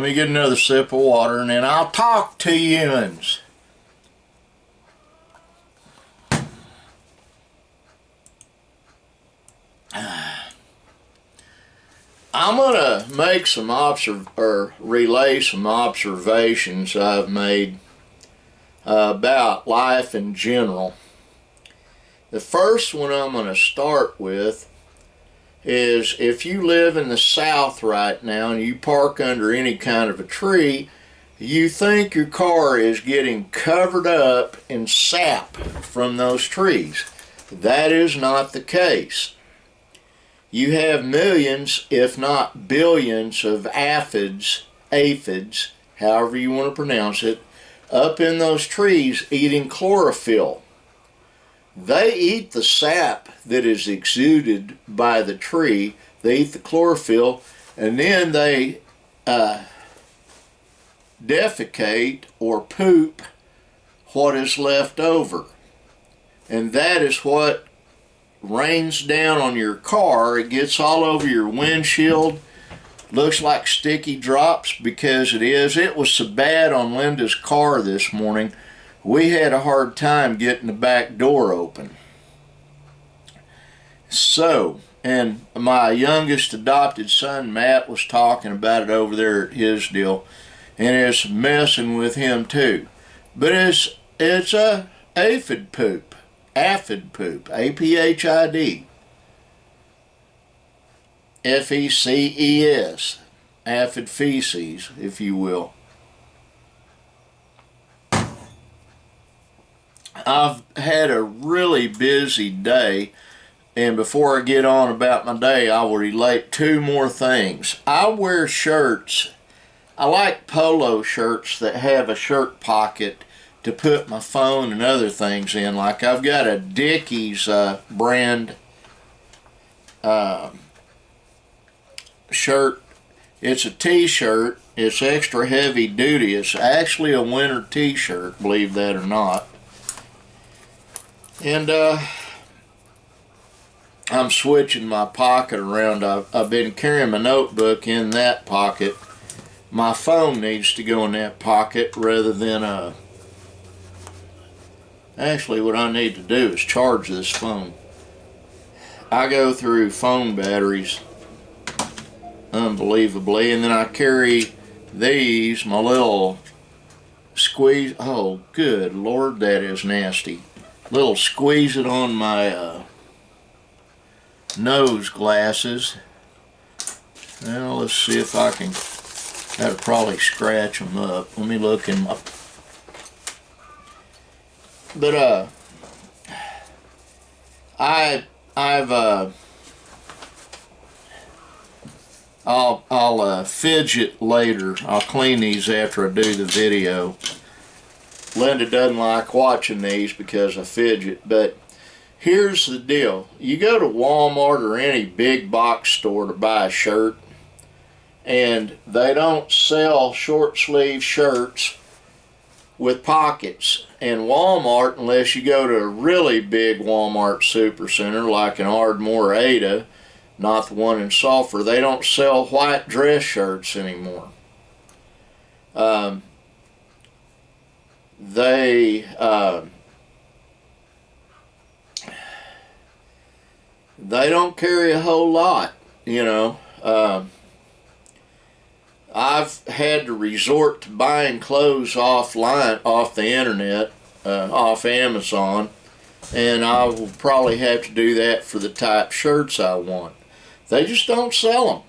Let me get another sip of water and then I'll talk to you-uns. I'm gonna make some relay some observations I've made about life in general. The first one I'm gonna start with is if you live in the South right now and you park under any kind of a tree, you think your car is getting covered up in sap from those trees. That is not the case. You have millions, if not billions, of aphids, however you want to pronounce it, up in those trees eating chlorophyll. They eat the sap that is exuded by the tree, they eat the chlorophyll, and then they defecate or poop what is left over. And that is what rains down on your car. It gets all over your windshield, looks like sticky drops, because it is. It was so bad on Linda's car this morning, we had a hard time getting the back door open. So, and my youngest adopted son Matt was talking about it over there at his deal, and it's messing with him too. But it's a aphid poop, A-P-H-I-D, F-E-C-E-S, aphid feces, if you will. I've had a really busy day, and before I get on about my day, I will relate two more things. I wear shirts. I like polo shirts that have a shirt pocket to put my phone and other things in. Like I've got a Dickies brand shirt. It's a t-shirt. It's extra heavy duty. It's actually a winter t-shirt, believe that or not. And I'm switching my pocket around. I've been carrying my notebook in that pocket. My phone needs to go in that pocket rather than actually what I need to do is charge this phone. I go through phone batteries unbelievably, and then I carry these, my little squeeze, oh good Lord, that is nasty. Little squeeze it on my nose glasses. Well, let's see if I can, that'll probably scratch them up. Let me look in my, but I'll fidget later. I'll clean these after I do the video. Linda doesn't like watching these because I fidget, but here's the deal. You go to Walmart or any big box store to buy a shirt, and they don't sell short sleeve shirts with pockets. And Walmart, unless you go to a really big Walmart supercenter like an Ardmore Ada, not the one in Sulphur, they don't sell white dress shirts anymore. They don't carry a whole lot, you know. I've had to resort to buying clothes offline, off the internet, off Amazon, and I will probably have to do that for the type shirts I want. They just don't sell them.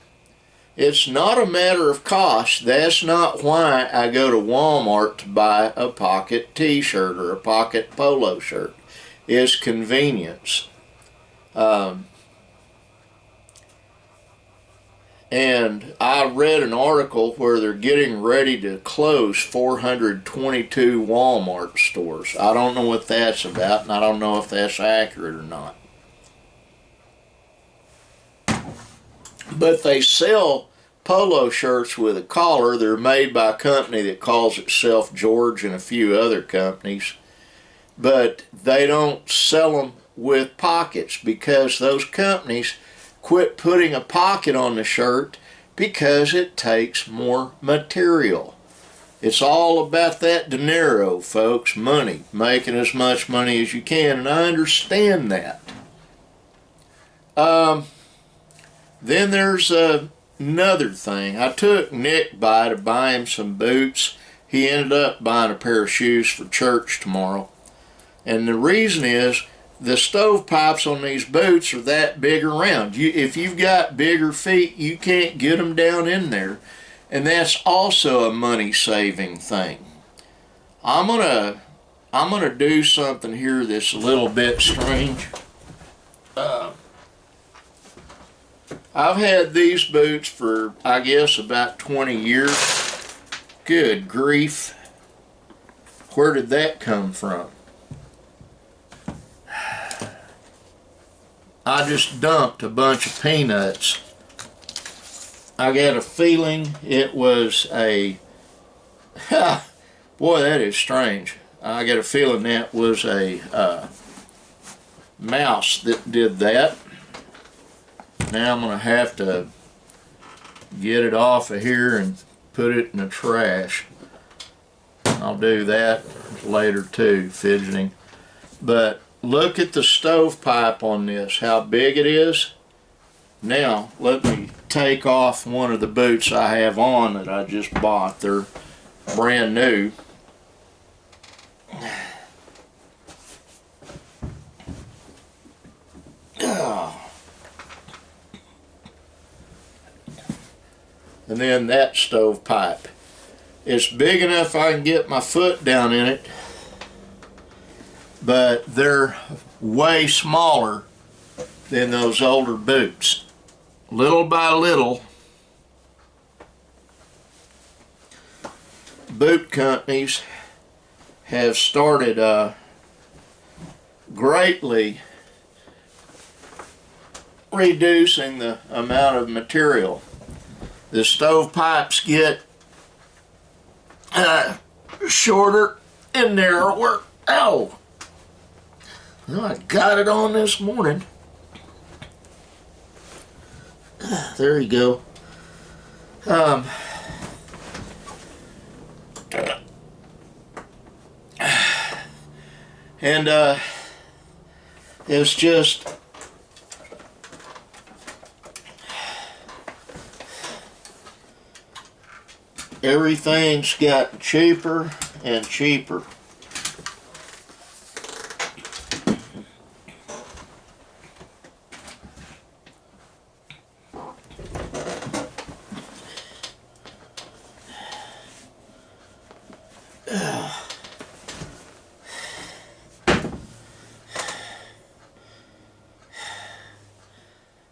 It's not a matter of cost. That's not why I go to Walmart to buy a pocket t-shirt or a pocket polo shirt. It's convenience. And I read an article where they're getting ready to close 422 Walmart stores. I don't know what that's about, and I don't know if that's accurate or not. But they sell polo shirts with a collar. They're made by a company that calls itself George and a few other companies. But they don't sell them with pockets because those companies quit putting a pocket on the shirt because it takes more material. It's all about that dinero, folks, money, making as much money as you can, and I understand that. Then there's another thing. I took Nick by to buy him some boots. He ended up buying a pair of shoes for church tomorrow. And the reason is the stovepipes on these boots are that big around. If you've got bigger feet, you can't get them down in there. And that's also a money-saving thing. I'm gonna do something here that's a little bit strange. I've had these boots for, I guess, about 20 years. Good grief. Where did that come from? I just dumped a bunch of peanuts. I got a feeling it was a, boy, that is strange. I got a feeling that was a mouse that did that. Now I'm going to have to get it off of here and put it in the trash. I'll do that later too, fidgeting. But look at the stovepipe on this, how big it is. Now let me take off one of the boots I have on that I just bought. They're brand new. And then that stovepipe. It's big enough I can get my foot down in it, but they're way smaller than those older boots. Little by little, boot companies have started greatly reducing the amount of material. The stovepipes get shorter and narrower. Ow! Well, I got it on this morning. There you go. And it's just everything's gotten cheaper and cheaper.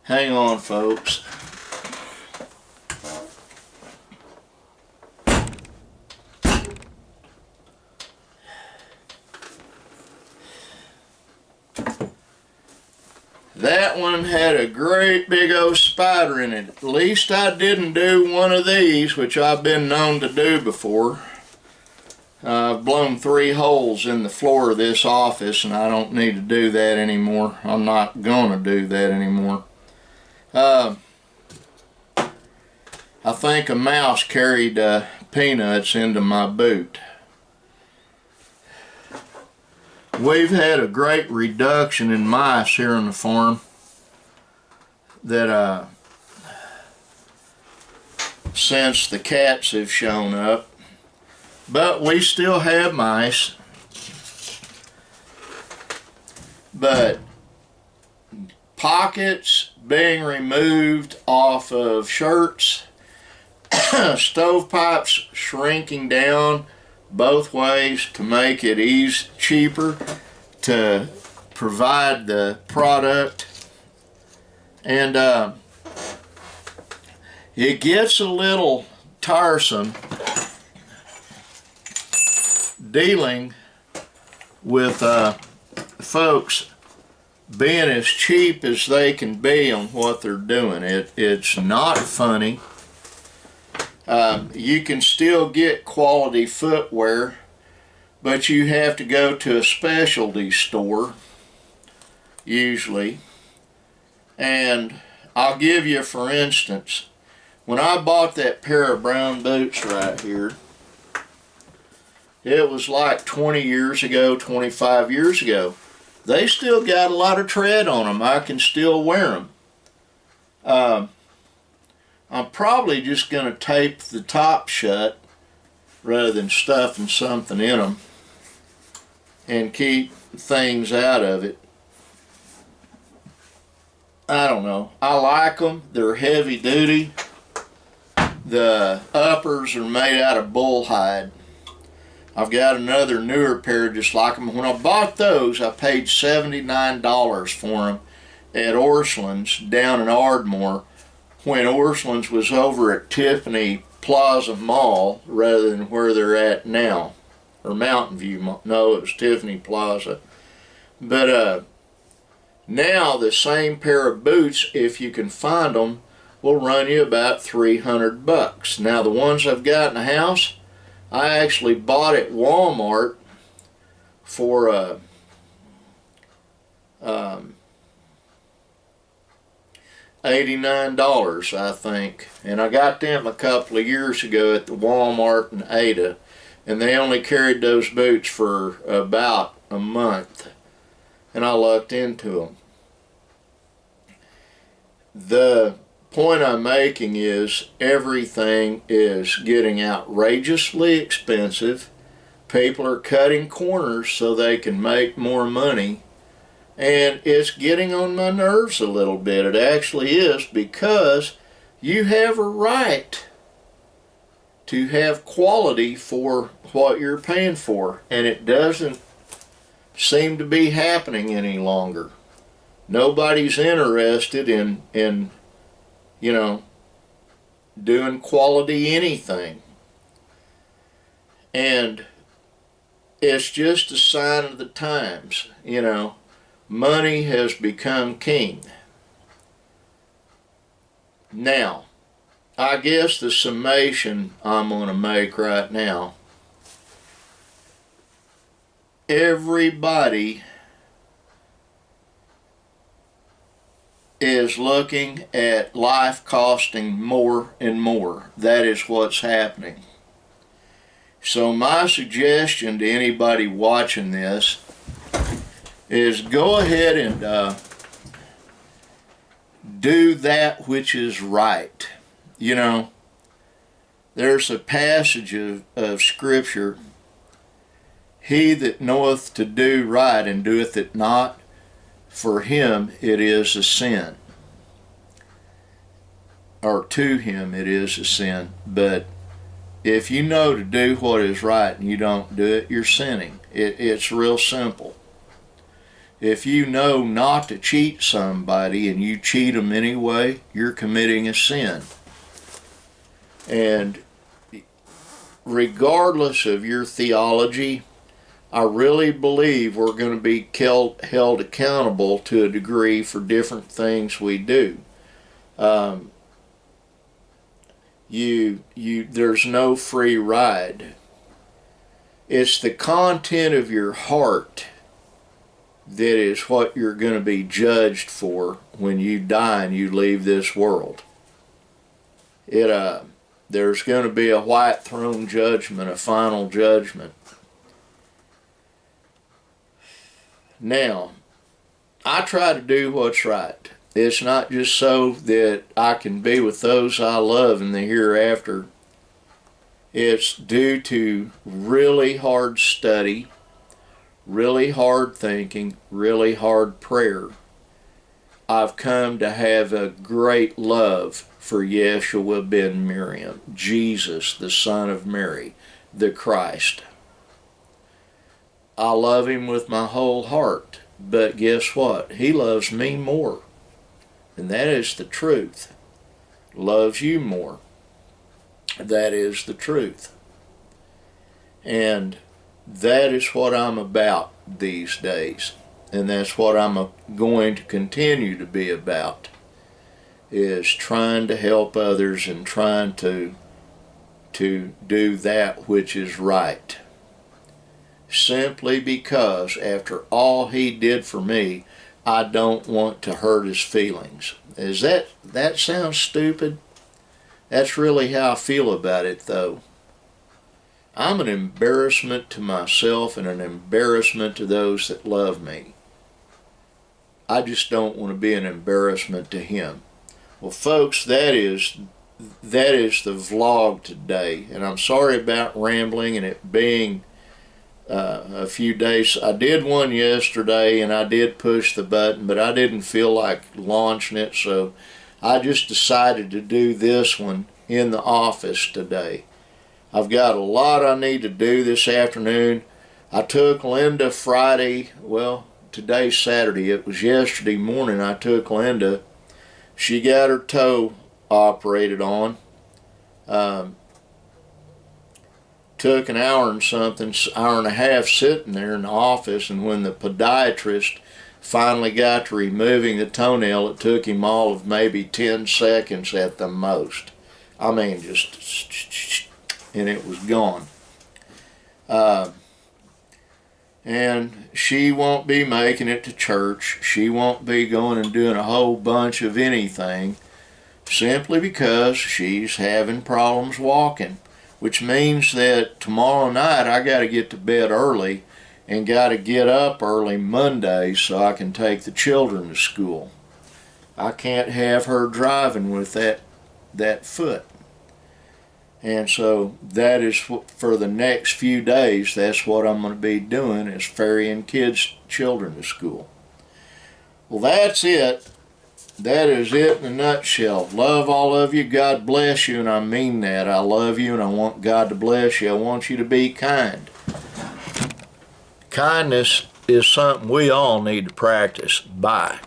Hang on, folks. That one had a great big old spider in it. At least I didn't do one of these, which I've been known to do before. I've blown 3 holes in the floor of this office, and I don't need to do that anymore. I'm not gonna do that anymore. I think a mouse carried peanuts into my boot. We've had a great reduction in mice here on the farm that since the cats have shown up, but we still have mice. But pockets being removed off of shirts, stovepipes shrinking down both ways to make it cheaper to provide the product, and it gets a little tiresome dealing with folks being as cheap as they can be on what they're doing. It's not funny. You can still get quality footwear, but you have to go to a specialty store usually. And I'll give you, for instance, When I bought that pair of brown boots right here, it was like 20 years ago, 25 years ago. They still got a lot of tread on them. I can still wear them. I'm probably just going to tape the top shut rather than stuffing something in them and keep things out of it. I don't know. I like them. They're heavy duty. The uppers are made out of bull hide. I've got another newer pair just like them. When I bought those, I paid $79 for them at Orscheln's down in Ardmore, when Orscheln's was over at Tiffany Plaza Mall rather than where they're at now, or Mountain View Mall. No, it was Tiffany Plaza. But now the same pair of boots, if you can find them, will run you about $300. Now the ones I've got in the house, I actually bought at Walmart for $89, I think, and I got them a couple of years ago at the Walmart in Ada, and they only carried those boots for about a month, and I lucked into them. The point I'm making is everything is getting outrageously expensive. People are cutting corners so they can make more money, and it's getting on my nerves a little bit. It actually is, because you have a right to have quality for what you're paying for, and it doesn't seem to be happening any longer. Nobody's interested in you know, doing quality anything. And it's just a sign of the times, you know. Money has become king. Now, I guess the summation I'm going to make right now, everybody is looking at life costing more and more. That is what's happening. So my suggestion to anybody watching this is go ahead and do that which is right. You know, there's a passage of Scripture, he that knoweth to do right and doeth it not, for him it is a sin. Or to him it is a sin. But if you know to do what is right and you don't do it, you're sinning. It's real simple. If you know not to cheat somebody and you cheat them anyway, you're committing a sin. And regardless of your theology, I really believe we're going to be held accountable to a degree for different things we do. There's no free ride. It's the content of your heart that is what you're going to be judged for when you die and you leave this world. There's going to be a white throne judgment, a final judgment. Now, I try to do what's right. It's not just so that I can be with those I love in the hereafter. It's due to really hard study, really hard thinking, really hard prayer. I've come to have a great love for Yeshua ben Miriam, Jesus, the Son of Mary, the Christ. I love him with my whole heart, but guess what? He loves me more. And that is the truth. Loves you more. That is the truth. And that is what I'm about these days. And that's what I'm going to continue to be about, is trying to help others and trying to do that which is right. Simply because after all he did for me, I don't want to hurt his feelings. That sounds stupid? That's really how I feel about it, though. I'm an embarrassment to myself and an embarrassment to those that love me. I just don't want to be an embarrassment to him. Well, folks, that is the vlog today, and I'm sorry about rambling and it being a few days. I did one yesterday and I did push the button, but I didn't feel like launching it, so I just decided to do this one in the office today. I've got a lot I need to do this afternoon. I took Linda Friday, well, today's Saturday. It was yesterday morning I took Linda. She got her toe operated on. Took an hour and something, hour and a half sitting there in the office, and when the podiatrist finally got to removing the toenail, it took him all of maybe 10 seconds at the most. I mean, just, and it was gone. And she won't be making it to church. She won't be going and doing a whole bunch of anything, simply because she's having problems walking, which means that tomorrow night I got to get to bed early and got to get up early Monday so I can take the children to school. I can't have her driving with that foot. And so that is for the next few days, that's what I'm going to be doing, is ferrying children to school. Well, that's it. That is it in a nutshell. Love all of you. God bless you, and I mean that. I love you, and I want God to bless you. I want you to be kind. Kindness is something we all need to practice. Bye.